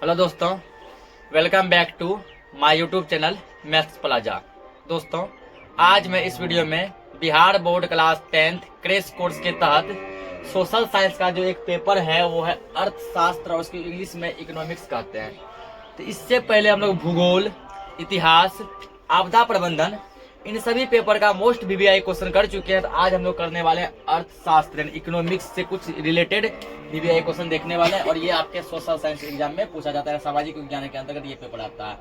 Hello दोस्तों, welcome back to my YouTube channel maths plaza. दोस्तों, आज मैं इस वीडियो में Bihar board class 10th crash course के तहत सोशल साइंस का जो एक पेपर है वो है अर्थशास्त्र और उसको इंग्लिश में इकोनॉमिक्स कहते हैं। तो इससे पहले हम लोग भूगोल, इतिहास, आपदा प्रबंधन इन सभी पेपर का मोस्ट वीवीआई क्वेश्चन कर चुके हैं। तो आज हम लोग करने वाले हैं अर्थशास्त्र इकोनॉमिक्स से कुछ रिलेटेड वीवीआई क्वेश्चन देखने वाले हैं और ये आपके सोशल साइंस एग्जाम में पूछा जाता है। सामाजिक विज्ञान के अंतर्गत ये पेपर आता है।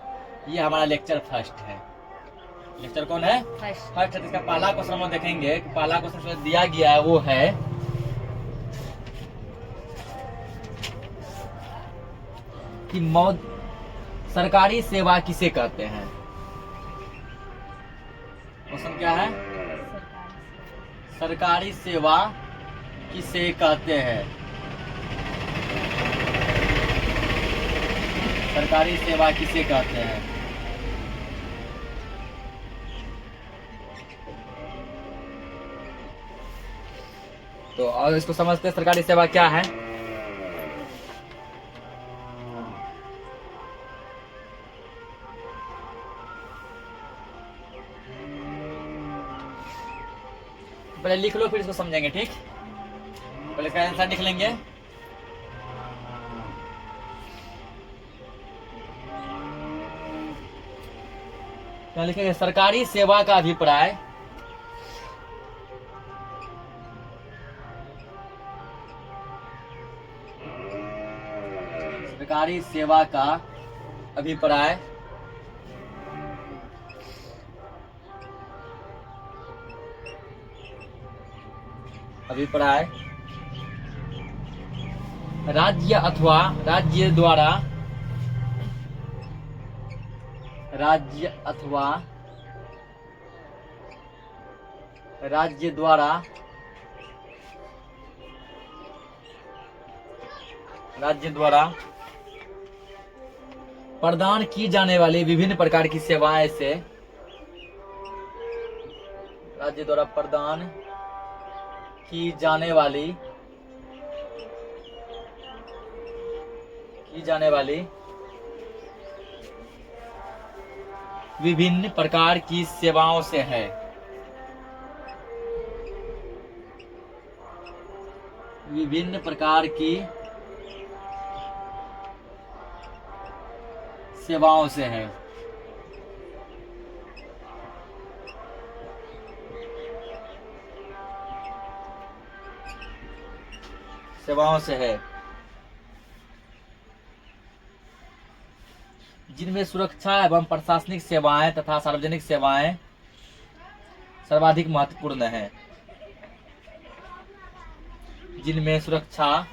ये हमारा लेक्चर फर्स्ट है। लेक्चर कौन है? फर्स्ट है। तो इसका पहला क्वेश्चन हम देखेंगे कि पहला क्वेश्चन दिया गया है वो है कि सरकारी सेवा किसे कहते हैं। क्वेश्चन क्या है? सरकारी सेवा किसे कहते हैं? सरकारी सेवा किसे कहते हैं? तो और इसको समझते हैं सरकारी सेवा क्या है। पहले लिख लो फिर इसको समझेंगे, ठीक? पहले इसका आंसर लिख लेंगे। क्या लिखेंगे? सरकारी सेवा का अभिप्राय सरकारी सेवा का अभिप्राय राज्य अथवा राज्य द्वारा प्रदान की जाने वाली विभिन्न प्रकार की सेवाएं से राज्य द्वारा प्रदान की जाने वाली विभिन्न प्रकार की सेवाओं से है। विभिन्न प्रकार की सेवाओं से है। जिनमें सुरक्षा एवं प्रशासनिक सेवाएं तथा सार्वजनिक सेवाएं सर्वाधिक महत्वपूर्ण हैं। जिनमें सुरक्षा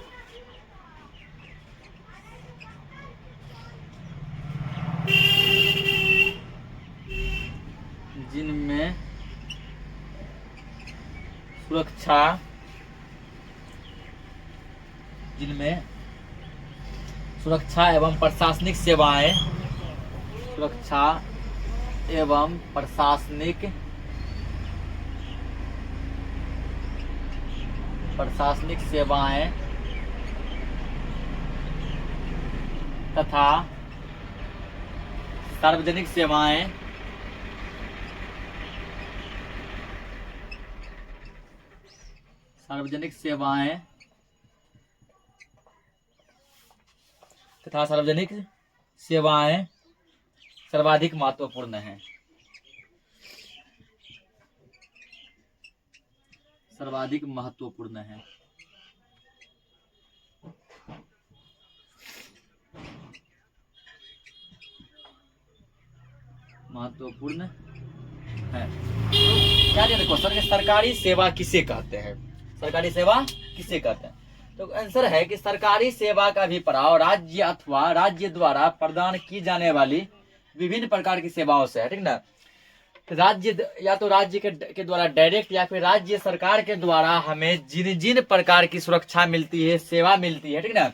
एवं प्रशासनिक सेवाएं तथा सार्वजनिक सेवाएं सर्वाधिक महत्वपूर्ण हैं। क्या दिया देखो सर, सरकारी सेवा किसे कहते हैं? तो आंसर है कि सरकारी सेवा का अभिप्राय राज्य अथवा राज्य द्वारा प्रदान की जाने वाली विभिन्न प्रकार की सेवाओं से है, ठीक ना? राज्य या तो राज्य के द्वारा डायरेक्ट या फिर राज्य सरकार के द्वारा हमें जिन जिन प्रकार की सुरक्षा मिलती है, सेवा मिलती है, ठीक ना,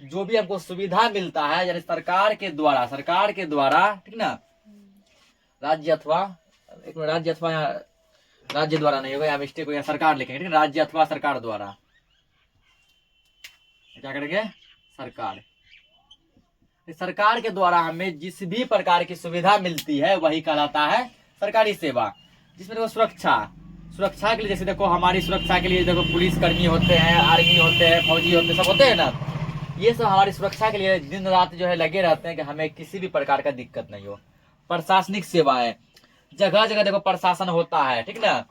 जो भी हमको सुविधा मिलता है, यानी सरकार के द्वारा, ठीक ना, राज्य अथवा राज्य द्वारा नहीं होगा, या मिस्टेक हो, या सरकार लिखेंगे, ठीक है? राज्य अथवा सरकार द्वारा क्या करेंगे? सरकार। सरकार के द्वारा हमें जिस भी प्रकार की सुविधा मिलती है वही कहलाता है सरकारी सेवा। जिसमें देखो सुरक्षा के लिए, जैसे देखो हमारी सुरक्षा के लिए देखो पुलिस कर्मी होते हैं, आर्मी होते हैं, फौजी होते हैं, सब होते हैं ना। ये सब हमारी सुरक्षा के लिए दिन रात जो है लगे रहते हैं कि हमें किसी भी प्रकार का दिक्कत नहीं हो। प्रशासनिक सेवाएं, जगह जगह देखो प्रशासन होता है, ठीक ना।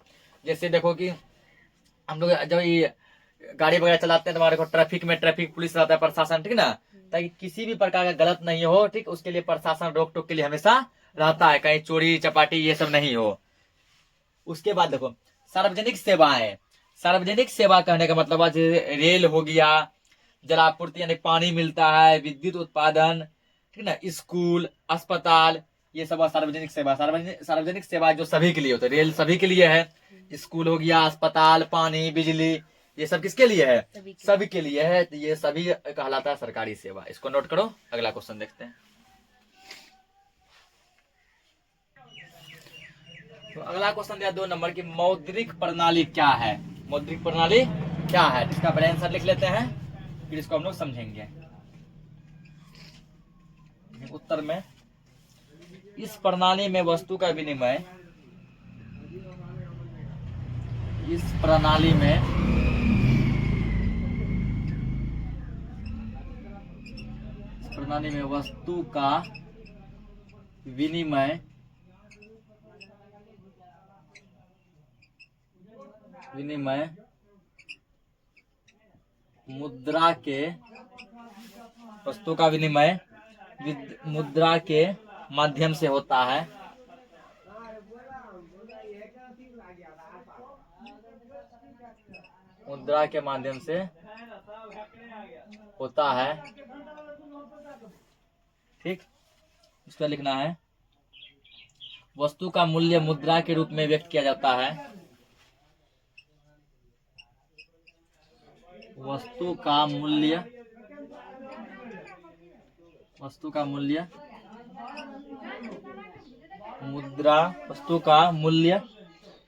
जैसे देखो कि हम लोग जब ये गाड़ी वगैरह चलाते हैं तो हमारे को ट्रैफिक में ट्रैफिक पुलिस रहता है, प्रशासन, ठीक ना। ताकि किसी भी प्रकार का गलत नहीं हो, ठीक, उसके लिए प्रशासन रोक टोक के लिए हमेशा रहता है, कहीं चोरी चपाटी ये सब नहीं हो। उसके बाद देखो सार्वजनिक सेवाएं। सार्वजनिक सेवा कहने का मतलब जैसे रेल हो गया, जलापूर्ति यानी पानी मिलता है, विद्युत उत्पादन, ठीक ना, स्कूल, अस्पताल, ये सब सार्वजनिक सेवा। सार्वजनिक सेवा जो सभी के लिए होता है, रेल सभी के लिए है, स्कूल हो गया, अस्पताल, पानी, बिजली, ये सब किसके लिए है? सभी के लिए है। तो ये सभी कहलाता है सरकारी सेवा। इसको नोट करो। अगला क्वेश्चन देखते हैं। तो अगला क्वेश्चन दिया 2 नंबर की, मौद्रिक प्रणाली क्या है? मौद्रिक प्रणाली क्या है? इसका बड़ा आंसर लिख लेते हैं, फिर इसको हम लोग समझेंगे। उत्तर में, इस प्रणाली में वस्तु का विनिमय, इस प्रणाली में वस्तु का विनिमय मुद्रा के, वस्तु का विनिमय मुद्रा के माध्यम से होता है। मुद्रा के माध्यम से होता है, ठीक। इसका लिखना है, वस्तु का मूल्य मुद्रा के रूप में व्यक्त किया जाता है। वस्तु का मूल्य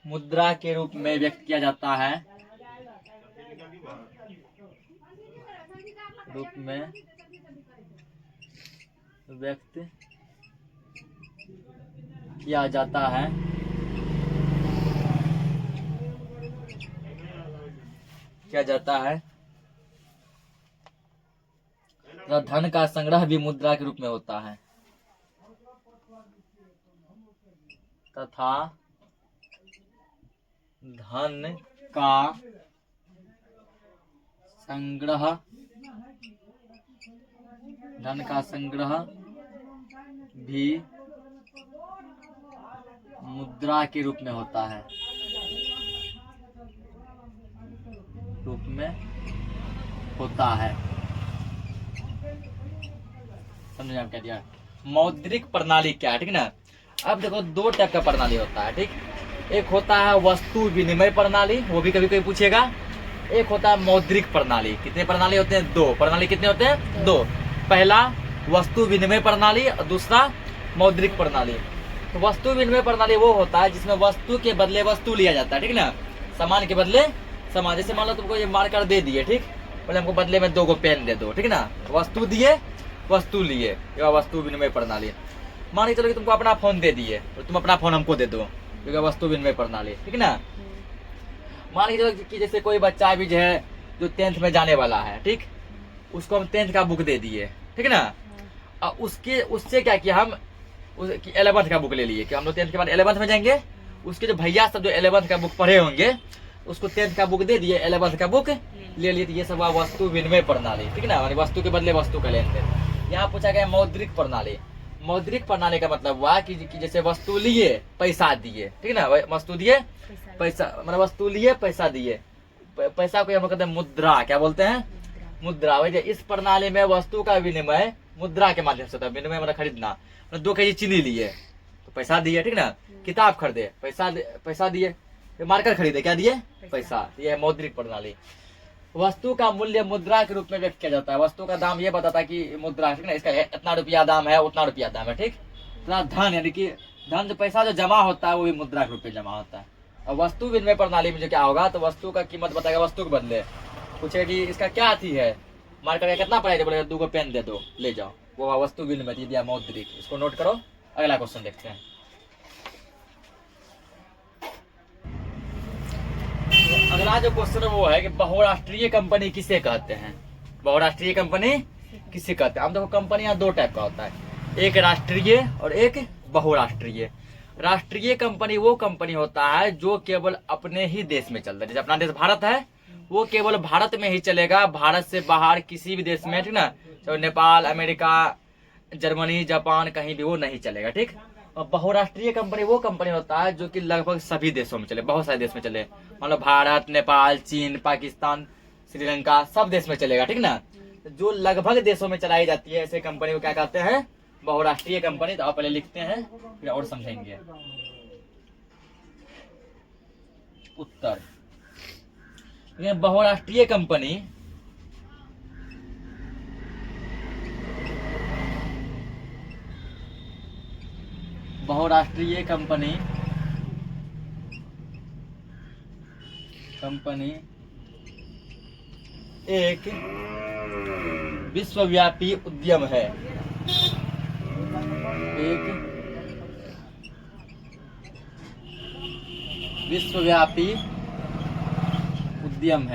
मुद्रा के रूप में व्यक्त किया जाता है। रूप में व्यक्त किया जाता है। तथा धन का संग्रह भी मुद्रा के रूप में होता है। तथा धन का संग्रह भी मुद्रा के रूप में होता है। समझे आप क्या दिया? मौद्रिक प्रणाली क्या है, ठीक ना। अब देखो 2 टाइप का प्रणाली होता है, ठीक। एक होता है वस्तु विनिमय प्रणाली, वो भी कभी कभी पूछेगा। एक होता है मौद्रिक प्रणाली। कितने प्रणाली होते हैं? 2 प्रणाली। कितने होते हैं? 2। पहला वस्तु विनिमय प्रणाली और दूसरा मौद्रिक प्रणाली। तो वस्तु विनिमय प्रणाली वो होता है जिसमें वस्तु के बदले वस्तु लिया जाता है, ठीक ना। सामान के बदले सामान। जैसे मान लो तुमको ये मार्कर दे दिए, ठीक, बोले हमको बदले में 2 पेन दे दो, ठीक ना। वस्तु दिए, वस्तु लिए, ये वस्तु विनिमय प्रणाली। मान के चलो कि तुमको अपना फोन दे दिए और तुम अपना फोन हमको दे दो, ये वस्तु विनिमय प्रणाली, ठीक ना। मान के चलो कि जैसे कोई बच्चा भी जो है जो 10th में जाने वाला है, ठीक, उसको हम 10th का बुक दे दिए, ठीक ना। और उससे क्या किया, हम 11th का बुक ले लिए कि हम लोग 10th के बाद 11th में जाएंगे। उसके जो भैया सब जो 11th का बुक पढ़े होंगे उसको 10th का बुक दे दिए, 11th का बुक ले लिए। ये सब वस्तु विनिमय प्रणाली, ठीक ना। वस्तु के बदले वस्तु का लेन देन। यहाँ पूछा गया मौद्रिक प्रणाली। मौद्रिक प्रणाली का मतलब हुआ कि जैसे वस्तु लिए पैसा दिए, ठीक ना। वस्तु दिए पैसा, मतलब वस्तु लिए पैसा दिए। पैसा को हम कहते हैं मुद्रा। क्या बोलते हैं? मुद्रा। वही इस प्रणाली में वस्तु का विनिमय मुद्रा के माध्यम से होता है। विनिमय मतलब खरीदना। 2 केजी चीनी लिए तो पैसा दिए, ठीक ना। किताब खरीदे पैसा दिए। मार्कर खरीदे, क्या दिए? पैसा। ये है मौद्रिक प्रणाली। वस्तु का मूल्य मुद्रा के रूप में व्यक्त किया जाता है। वस्तु का दाम ये बताता है कि मुद्रा, ठीक ना, इसका इतना रुपया दाम है, उतना रुपया दाम है, ठीक। धन यानी कि धन जो पैसा जो जमा होता है वो भी मुद्रा के रूप में जमा होता है। और वस्तु विनिमय प्रणाली में जो क्या होगा, तो वस्तु का कीमत बताएगा वस्तु के बदले। पूछेगा कि इसका क्या थी है, मार्कर का कितना प्राइस है, बोलेगा 2 पेन दे दो, ले जाओ। वो वस्तु विनिमय या मौद्रिक। इसको नोट करो। अगला क्वेश्चन देखते हैं। तो अगला जो क्वेश्चन है वो है कि बहुराष्ट्रीय कंपनी किसे कहते हैं। बहुराष्ट्रीय कंपनी किसे कहते हैं। हम देखो कंपनियां दो टाइप का होता है, एक राष्ट्रीय और एक बहुराष्ट्रीय। राष्ट्रीय कंपनी वो कंपनी होता है जो केवल अपने ही देश में चलता है। जैसे अपना देश भारत है, वो केवल भारत में ही चलेगा, भारत से बाहर किसी भी देश में, ठीक ना, चाहे नेपाल, अमेरिका, जर्मनी, जापान, कहीं भी वो नहीं चलेगा, ठीक। और बहुराष्ट्रीय कंपनी वो कंपनी होता है जो कि लगभग सभी देशों में चले, बहुत सारे देश में चले, मतलब भारत, नेपाल, चीन, पाकिस्तान, श्रीलंका, सब देश में चलेगा, ठीक ना। जो लगभग देशों में चलाई जाती है ऐसे कंपनी को क्या कहते हैं, बहुराष्ट्रीय कंपनी। तो आप पहले लिखते हैं फिर और समझेंगे। उत्तर, बहुराष्ट्रीय कंपनी बहुराष्ट्रीय कंपनी एक विश्वव्यापी उद्यम है। एक विश्वव्यापी उद्यम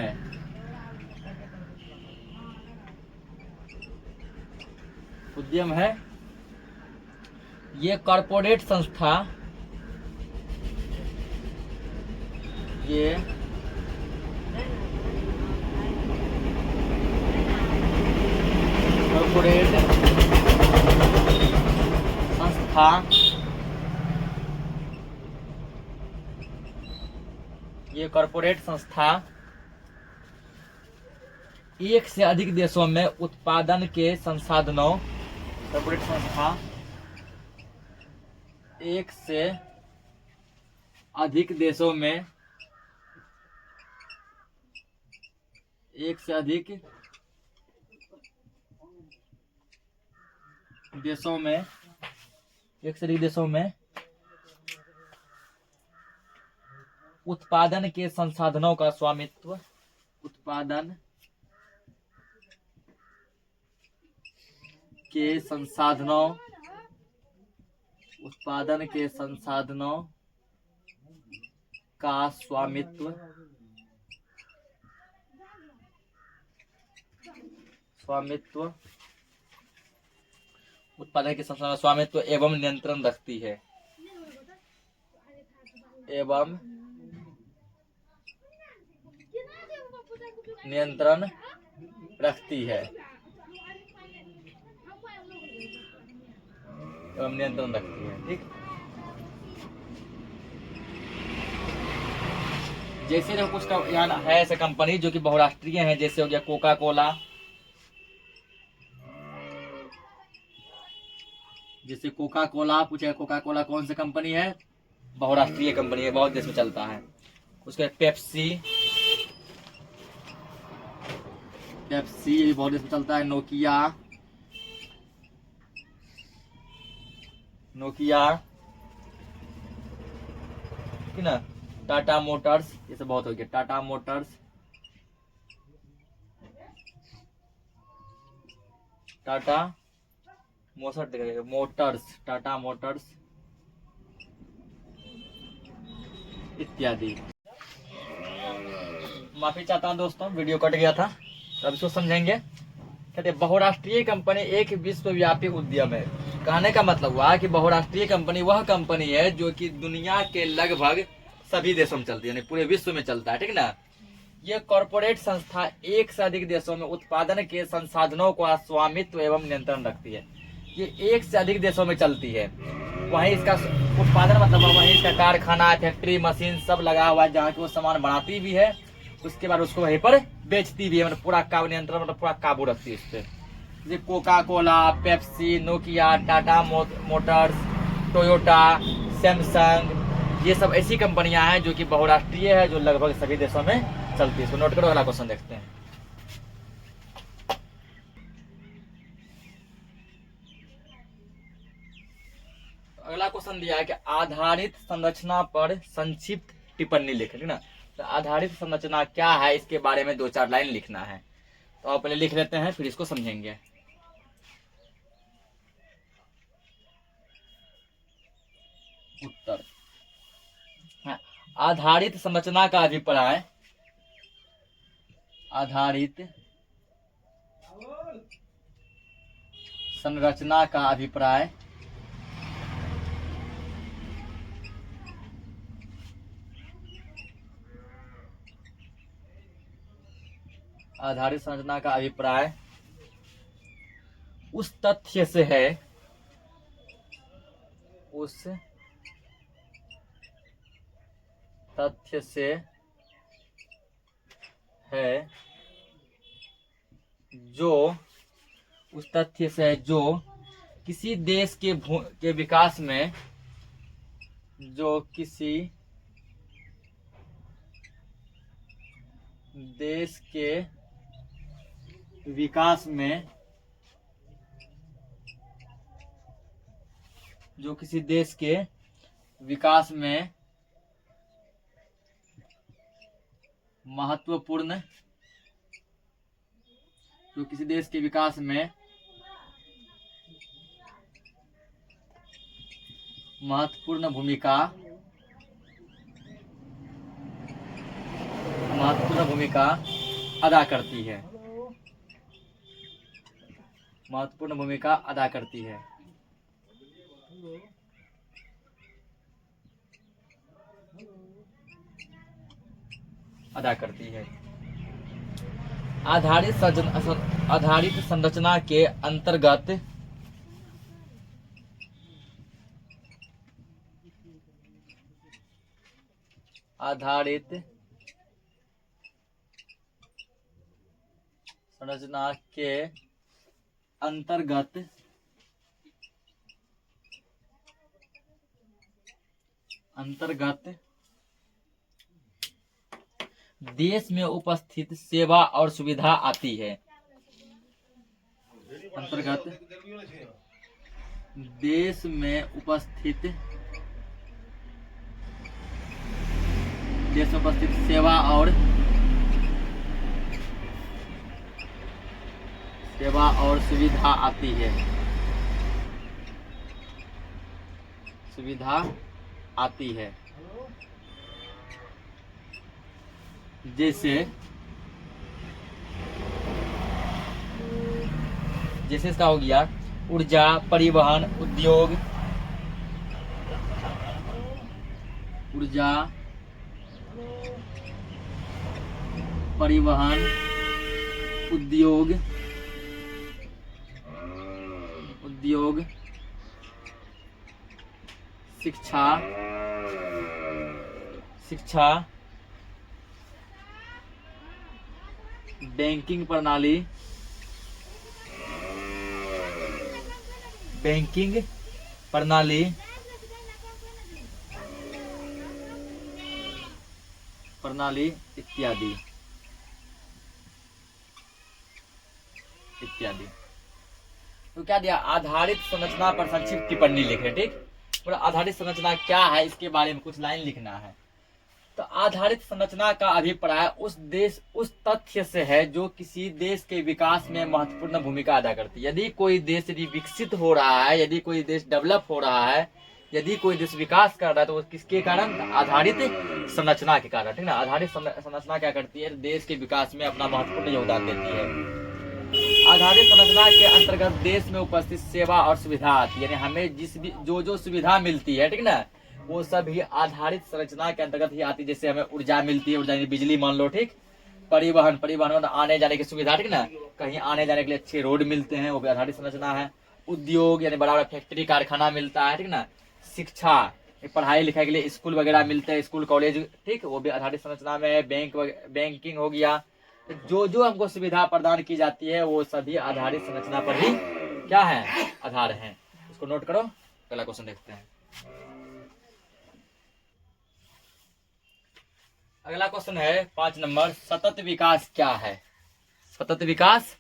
है। ये कॉरपोरेट संस्था, ये कॉरपोरेट संस्था एक से अधिक देशों में उत्पादन के संसाधनों, कॉरपोरेट संस्था एक से अधिक देशों में उत्पादन के संसाधनों का स्वामित्व, उत्पादन के संसाधनों का स्वामित्व उत्पादन के संसाधनों स्वामित्व एवं नियंत्रण रखती है। ठीक। जैसे जो कुछ यहाँ है ऐसे कंपनी जो कि बहुराष्ट्रीय हैं, जैसे हो गया कोका कोला, जैसे कोका कोला पूछे, कोका कोला कौन सी कंपनी है, बहुराष्ट्रीय कंपनी है, बहुत देश में चलता है। उसके पेप्सी भी बहुत देश में चलता है। नोकिया ठीक ना, टाटा मोटर्स, ये सब बहुत हो गया। टाटा मोटर्स, टाटा मोटर्स इत्यादि। माफी चाहता हूं दोस्तों, वीडियो कट गया था, तो अब इसको समझेंगे। कहते बहुराष्ट्रीय कंपनी एक विश्वव्यापी उद्यम है। कहने का मतलब हुआ कि बहुराष्ट्रीय कंपनी वह कंपनी है जो कि दुनिया के लगभग सभी देशों में चलती है, यानी पूरे विश्व में चलता है, ठीक ना। ये कॉरपोरेट संस्था एक से अधिक देशों में उत्पादन के संसाधनों का स्वामित्व एवं नियंत्रण रखती है। ये एक से अधिक देशों में चलती है, वहीं इसका उत्पादन मतलब वहीं इसका कारखाना, फैक्ट्री, मशीन सब लगा हुआ है, जहाँ की वो सामान बनाती भी है, उसके बाद उसको वहीं पर बेचती भी है। मतलब पूरा नियंत्रण, मतलब पूरा काबू रखती है इस पे। जैसे Coca Cola, Pepsi, Nokia, Tata Motors, Toyota, Samsung, ये सब ऐसी कंपनियां हैं जो कि बहुराष्ट्रीय है, जो लगभग सभी देशों में चलती है। इसको नोट करो। अगला क्वेश्चन देखते हैं। अगला क्वेश्चन दिया है कि आधारित संरचना पर संक्षिप्त टिप्पणी लिखें, ठीक ना। तो आधारित संरचना क्या है, इसके बारे में 2-4 लाइन लिखना है। तो आप पहले लिख लेते हैं, फिर इसको समझेंगे। उत्तर। हाँ, आधारित संरचना का अभिप्राय, आधारित संरचना का अभिप्राय आधारित संरचना का अभिप्राय उस तथ्य से है, उस तथ्य से है जो, उस तथ्य से है जो किसी देश के विकास में, जो किसी देश के विकास में, जो किसी देश के विकास में महत्वपूर्ण, जो किसी देश के विकास में महत्वपूर्ण भूमिका अदा करती है, महत्वपूर्ण भूमिका अदा करती है। अदा करती है। आधारित संरचना के अंतर्गत आधारित संरचना के अंतर्गत देश में उपस्थित सेवा और सुविधा आती है। अंतर्गत देश में उपस्थित सेवा और सुविधा आती है, सुविधा आती है। जैसे इसका हो गया ऊर्जा, परिवहन, उद्योग, ऊर्जा, परिवहन, उद्योग, शिक्षा, बैंकिंग प्रणाली, इत्यादि। तो क्या दिया, आधारित संरचना पर संक्षिप्त टिप्पणी लिखे। ठीक, पूरा आधारित संरचना क्या है इसके बारे में कुछ लाइन लिखना है। तो आधारित संरचना का अभिप्राय उस तथ्य से है जो किसी देश के विकास में महत्वपूर्ण भूमिका अदा करती है। यदि कोई देश विकसित हो रहा है, यदि कोई देश डेवलप हो रहा है, यदि कोई देश विकास कर रहा है, तो वो किसके कारण? आधारित संरचना के कारण। ठीक ना, आधारित संरचना क्या करती है? देश के विकास में अपना महत्वपूर्ण योगदान देती है। आधारित संरचना के अंतर्गत देश में उपस्थित सेवा और सुविधा आती है, यानी हमें जो सुविधा मिलती है, ठीक ना, वो सभी आधारित संरचना के अंतर्गत ही आती है। जैसे हमें ऊर्जा मिलती है, ऊर्जा यानी बिजली मान लो। ठीक, परिवहन मतलब आने जाने की सुविधा। ठीक ना, कहीं आने जाने के लिए अच्छे रोड मिलते हैं, वो भी आधारित संरचना है। उद्योग यानी बड़ा बड़ा फैक्ट्री कारखाना मिलता है। ठीक ना, शिक्षा पढ़ाई लिखाई के लिए स्कूल वगैरह मिलते हैं, स्कूल कॉलेज। ठीक, वो भी आधारित संरचना में है। बैंकिंग हो गया। जो हमको सुविधा प्रदान की जाती है वो सभी आधारित संरचना पर ही क्या है? आधार है। इसको नोट करो। अगला क्वेश्चन देखते हैं। अगला क्वेश्चन है 5 नंबर, सतत विकास क्या है? सतत विकास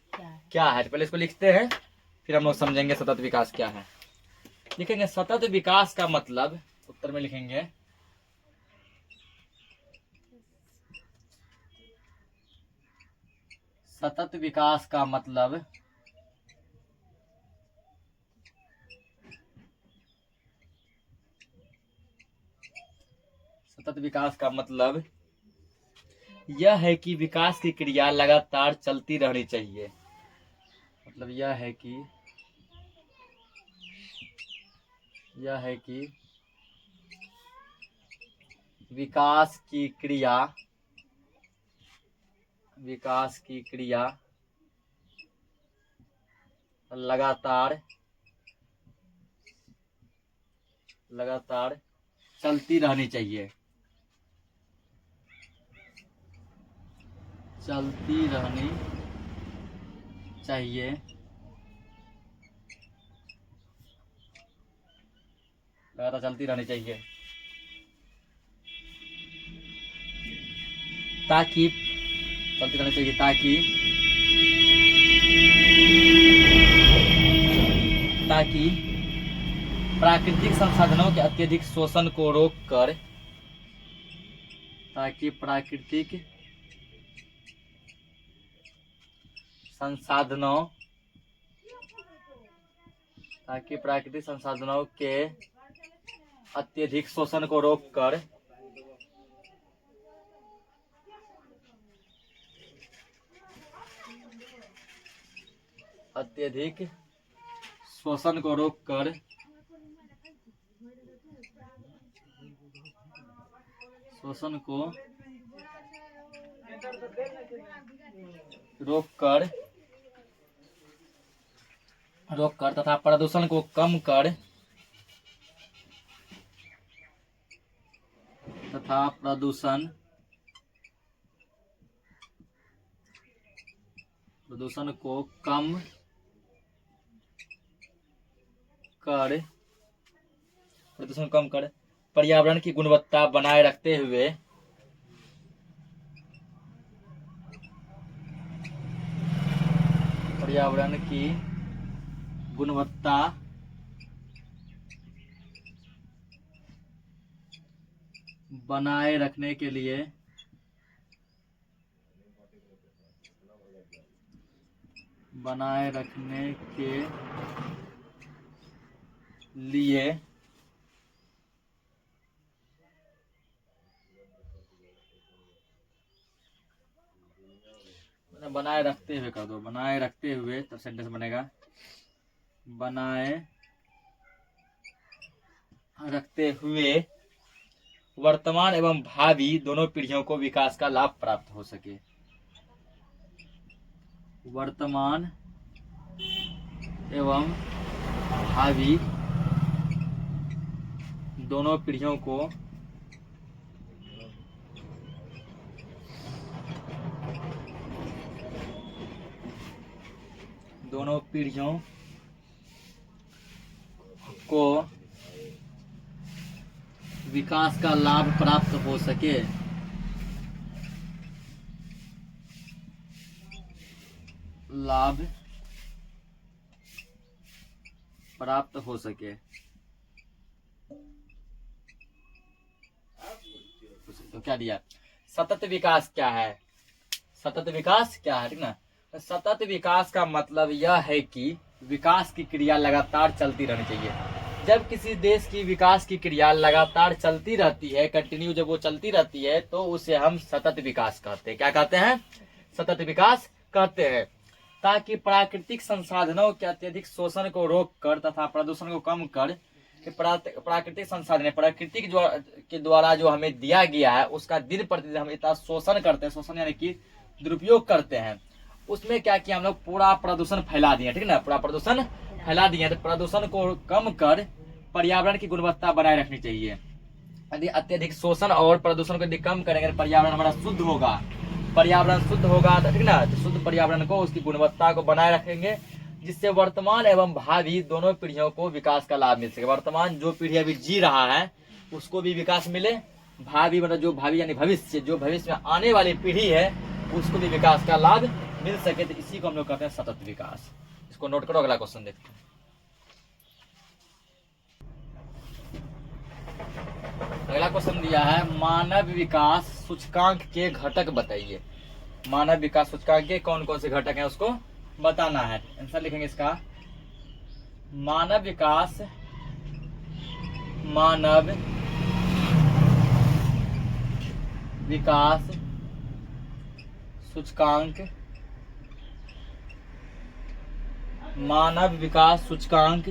क्या है? पहले इसको लिखते हैं, फिर हम लोग समझेंगे सतत विकास क्या है। लिखेंगे सतत विकास का मतलब, उत्तर में लिखेंगे सतत विकास का मतलब सतत विकास का मतलब यह है कि विकास की क्रिया लगातार चलती रहनी चाहिए। मतलब यह है कि विकास की क्रिया लगातार चलती रहनी चाहिए। लगातार चलती रहनी चाहिए ताकि प्राकृतिक संसाधनों के अत्यधिक शोषण को रोककर प्राकृतिक संसाधनों के अत्यधिक शोषण को रोककर रोककर तथा प्रदूषण को कम कर पर्यावरण की गुणवत्ता बनाए रखते हुए बनाए रखने के लिए बनाए रखते हुए कर दो, बनाए रखते हुए तब सेंटेंस बनेगा। बनाए रखते हुए वर्तमान एवं भावी दोनों पीढ़ियों को विकास का लाभ प्राप्त हो सके। वर्तमान एवं भावी दोनों पीढ़ियों को विकास का लाभ प्राप्त हो सके। तो क्या दिया? सतत विकास क्या है? ठीक ना। सतत विकास का मतलब यह है कि विकास की क्रिया लगातार चलती रहनी चाहिए। जब किसी देश की विकास की क्रिया लगातार चलती रहती है, कंटिन्यू जब वो चलती रहती है, तो उसे हम सतत विकास कहते हैं। क्या कहते हैं? सतत विकास कहते हैं। ताकि प्राकृतिक संसाधनों के अत्यधिक शोषण को रोककर तथा प्रदूषण को कम कर प्राकृतिक संसाधन प्रकृति के द्वारा जो हमें दिया गया है उसका दिन प्रतिदिन हम इतना शोषण करते हैं, शोषण यानी कि दुरुपयोग करते हैं, उसमें क्या किया हम लोग? पूरा प्रदूषण फैला दिए, ठीक ना। पूरा प्रदूषण फैला दिए, तो प्रदूषण को कम कर पर्यावरण की गुणवत्ता बनाए रखनी चाहिए। यदि अत्यधिक शोषण और प्रदूषण को यदि कम करेंगे, पर्यावरण हमारा शुद्ध होगा, तो ठीक ना। तो शुद्ध पर्यावरण को, उसकी गुणवत्ता को बनाए रखेंगे, जिससे वर्तमान एवं भावी दोनों पीढ़ियों को विकास का लाभ मिल सके। वर्तमान जो पीढ़ी अभी जी रहा है उसको भी विकास मिले, भावी मतलब जो भावी यानी भविष्य, जो भविष्य में आने वाली पीढ़ी है उसको भी विकास का लाभ मिल सके। तो इसी को हम लोग कहते हैं सतत विकास। इसको नोट करो, अगला क्वेश्चन देखते हैं। अगला क्वेश्चन दिया है, मानव विकास सूचकांक के घटक बताइए। मानव विकास सूचकांक के कौन कौन से घटक हैं उसको बताना है। आंसर लिखेंगे इसका, मानव विकास सूचकांक, मानव विकास सूचकांक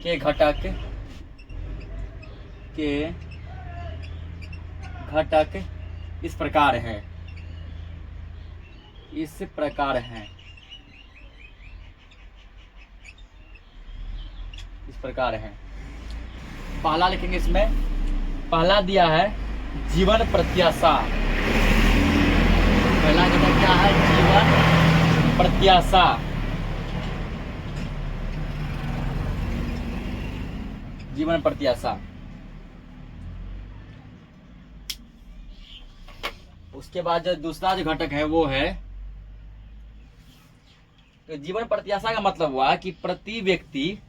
के घटक इस प्रकार हैं। पहला लिखेंगे, इसमें पहला दिया है जीवन प्रत्याशा। पहला घटक क्या है? जीवन प्रत्याशा। जीवन प्रत्याशा। उसके बाद जो दूसरा जो घटक है वो है, तो जीवन प्रत्याशा का मतलब हुआ कि प्रति व्यक्ति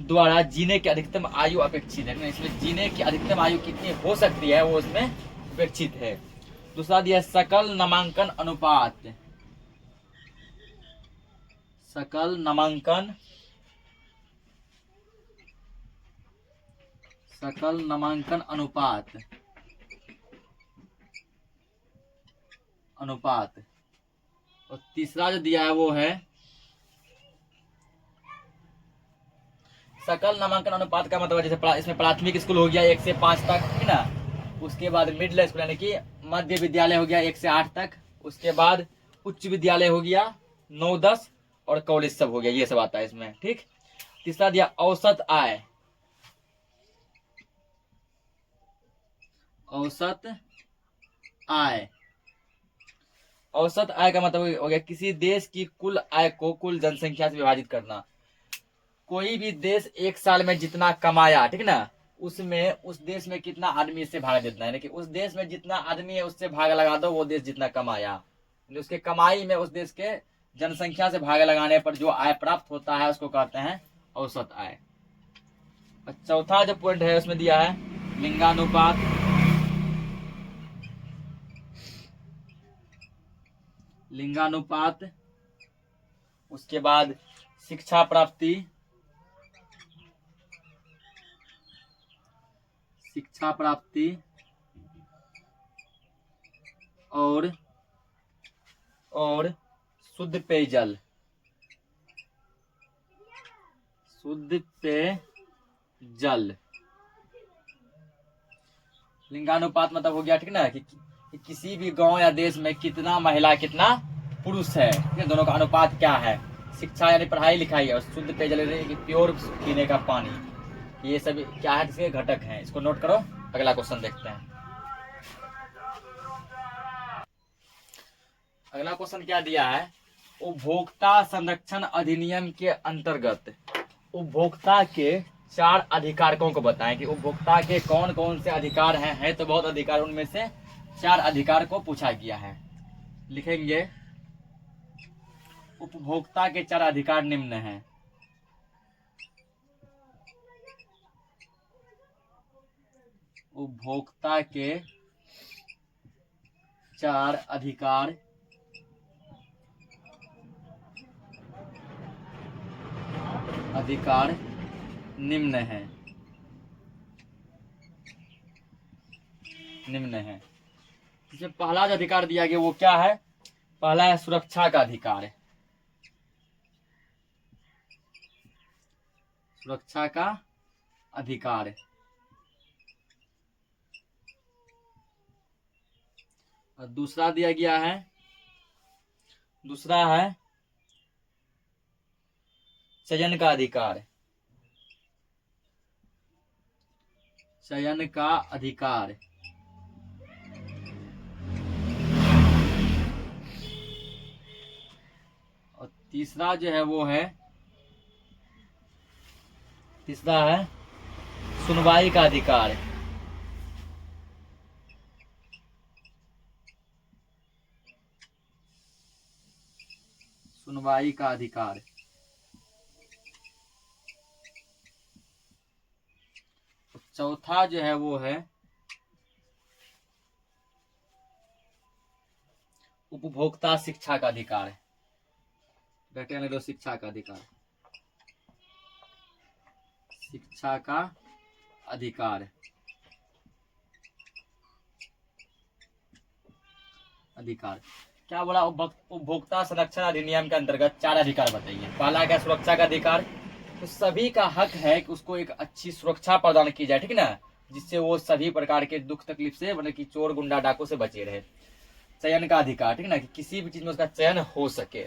द्वारा जीने की अधिकतम आयु अपेक्षित है, इसलिए जीने की अधिकतम आयु कितनी हो सकती है वो उसमें अपेक्षित है। दूसरा दिया सकल नामांकन अनुपात। सकल नामांकन अनुपात। और तीसरा जो दिया है वो है सकल नामांकन अनुपात का मतलब जैसे इसमें प्राथमिक स्कूल हो गया 1 से 5 तक, है ना। उसके बाद मिडिल स्कूल यानी कि मध्य विद्यालय हो गया 1 से 8 तक। उसके बाद उच्च विद्यालय हो गया 9, 10 और कॉलेज सब हो गया, ये सब आता है इसमें, ठीक। तीसरा दिया औसत आय। औसत आय का मतलब हो गया किसी देश की कुल आय को कुल जनसंख्या से विभाजित करना। कोई भी देश एक साल में जितना कमाया, ठीक ना, उसमें उस देश में कितना आदमी इससे भाग देता है, कि उस देश में जितना आदमी है उससे भाग लगा दो, वो देश जितना कमाया। उसके कमाई में उस देश के जनसंख्या से भाग लगाने पर जो आय प्राप्त होता है उसको कहते हैं औसत आय। चौथा जो पॉइंट है उसमें दिया है लिंगानुपात। उसके बाद शिक्षा प्राप्ति, और शुद्ध पेयजल। लिंगानुपात मतलब हो गया, ठीक ना, कि किसी भी गांव या देश में कितना महिला कितना पुरुष है, दोनों का अनुपात क्या है। शिक्षा यानी पढ़ाई लिखाई, और शुद्ध पेयजल यानी प्योर पीने का पानी। ये सब क्या है, किसके घटक हैं, इसको नोट करो। अगला क्वेश्चन देखते हैं। अगला क्वेश्चन क्या दिया है, उपभोक्ता संरक्षण अधिनियम के अंतर्गत उपभोक्ता के 4 अधिकारकों को बताएं कि उपभोक्ता के कौन कौन से अधिकार हैं तो बहुत अधिकार, उनमें से 4 अधिकार को पूछा गया है। लिखेंगे उपभोक्ता के 4 अधिकार निम्न हैं। उपभोक्ता के 4 अधिकार निम्न है। इसमें पहला जो अधिकार दिया गया वो क्या है, पहला है सुरक्षा का अधिकार। सुरक्षा का अधिकार। और दूसरा दिया गया है, दूसरा है चयन का अधिकार। चयन का अधिकार। और तीसरा जो है वो है, तीसरा है सुनवाई का अधिकार। सुनवाई का अधिकार। चौथा जो है वो है उपभोक्ता शिक्षा का अधिकार। बैठे दो, शिक्षा का अधिकार। शिक्षा का अधिकार। अधिकार। क्या बोला, उपभोक्ता संरक्षण अधिनियम के अंतर्गत 4 अधिकार बताइए। पहला क्या, सुरक्षा का अधिकार। तो सभी का हक है कि उसको एक अच्छी सुरक्षा प्रदान की जाए, ठीक है ना, जिससे वो सभी प्रकार के दुख तकलीफ से, मतलब कि चोर गुंडा डाकू से बचे रहे। चयन का अधिकार, ठीक है ना, कि किसी भी चीज में उसका चयन हो सके,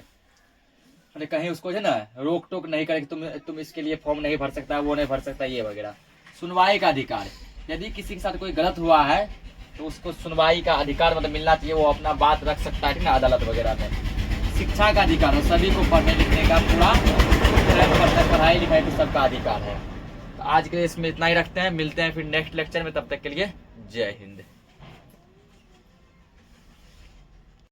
मतलब कहीं उसको जो है ना रोक टोक नहीं करे कि तुम इसके लिए फॉर्म नहीं भर सकता, वो नहीं भर सकता, ये वगैरह। सुनवाई का अधिकार, यदि किसी के साथ कोई गलत हुआ है तो उसको सुनवाई का अधिकार मतलब मिलना चाहिए, वो अपना बात रख सकता है, ठीक ना, अदालत वगैरह में। शिक्षा का अधिकार, सभी को पढ़ने लिखने का पूरा पढ़ाई लिखाई तो सबका अधिकार है। तो आज के लिए इसमें इतना ही रखते हैं, मिलते हैं फिर नेक्स्ट लेक्चर में, तब तक के लिए जय हिंद।